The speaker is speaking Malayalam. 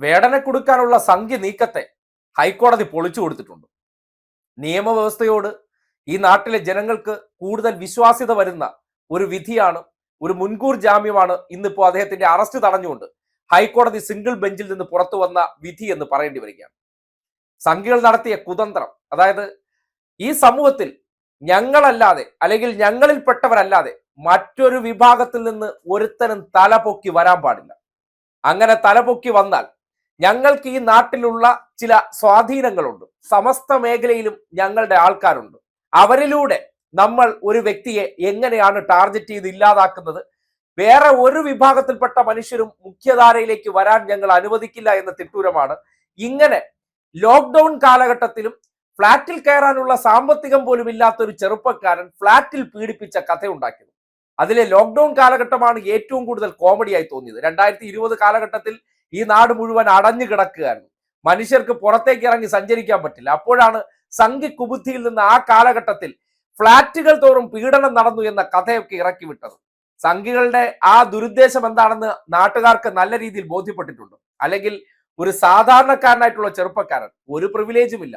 വേടനെ കൊടുക്കാനുള്ള സംഖ്യ നീക്കത്തെ ഹൈക്കോടതി പൊളിച്ചു കൊടുത്തിട്ടുണ്ട്. നിയമവ്യവസ്ഥയോട് ഈ നാട്ടിലെ ജനങ്ങൾക്ക് കൂടുതൽ വിശ്വാസ്യത വരുന്ന ഒരു വിധിയാണ്, ഒരു മുൻകൂർ ജാമ്യമാണ് ഇന്നിപ്പോ അദ്ദേഹത്തിന്റെ അറസ്റ്റ് തടഞ്ഞുകൊണ്ട് ഹൈക്കോടതി സിംഗിൾ ബെഞ്ചിൽ നിന്ന് പുറത്തു വന്ന വിധി എന്ന് പറയേണ്ടി വരികയാണ്. സംഘികൾ നടത്തിയ കുതന്ത്രം, അതായത് ഈ സമൂഹത്തിൽ ഞങ്ങളല്ലാതെ അല്ലെങ്കിൽ ഞങ്ങളിൽപ്പെട്ടവരല്ലാതെ മറ്റൊരു വിഭാഗത്തിൽ നിന്ന് ഒരുത്തനും തലപൊക്കി വരാൻ പാടില്ല. അങ്ങനെ തലപൊക്കി വന്നാൽ ഞങ്ങൾക്ക് ഈ നാട്ടിലുള്ള ചില സ്വാധീനങ്ങളുണ്ട്, സമസ്ത മേഖലയിലും ഞങ്ങളുടെ ആൾക്കാരുണ്ട്. അവരിലൂടെ നമ്മൾ ഒരു വ്യക്തിയെ എങ്ങനെയാണ് ടാർഗറ്റ് ചെയ്ത് ഇല്ലാതാക്കുന്നത്, വേറെ ഒരു വിഭാഗത്തിൽപ്പെട്ട മനുഷ്യരും മുഖ്യധാരയിലേക്ക് വരാൻ ഞങ്ങൾ അനുവദിക്കില്ല എന്ന തിട്ടൂരമാണ് ഇങ്ങനെ ലോക്ക്ഡൌൺ കാലഘട്ടത്തിലും ഫ്ളാറ്റിൽ കയറാനുള്ള സാമ്പത്തികം പോലും ഇല്ലാത്തൊരു ചെറുപ്പക്കാരൻ ഫ്ളാറ്റിൽ പീഡിപ്പിച്ച കഥയുണ്ടാക്കിയത്. അതിലെ ലോക്ക്ഡൌൺ കാലഘട്ടമാണ് ഏറ്റവും കൂടുതൽ കോമഡിയായി തോന്നിയത്. 2020 കാലഘട്ടത്തിൽ ഈ നാട് മുഴുവൻ അടഞ്ഞു കിടക്കുകയായിരുന്നു. മനുഷ്യർക്ക് പുറത്തേക്ക് ഇറങ്ങി സഞ്ചരിക്കാൻ പറ്റില്ല. അപ്പോഴാണ് സംഘി കുബുദ്ധിയിൽ നിന്ന് ആ കാലഘട്ടത്തിൽ ഫ്ളാറ്റുകൾ തോറും പീഡനം നടന്നു എന്ന കഥയൊക്കെ ഇറക്കി വിട്ടത്. സംഘികളുടെ ആ ദുരുദ്ദേശം എന്താണെന്ന് നാട്ടുകാർക്ക് നല്ല രീതിയിൽ ബോധ്യപ്പെട്ടിട്ടുണ്ട്. അല്ലെങ്കിൽ ഒരു സാധാരണക്കാരനായിട്ടുള്ള ചെറുപ്പക്കാരൻ, ഒരു പ്രിവിലേജും ഇല്ല,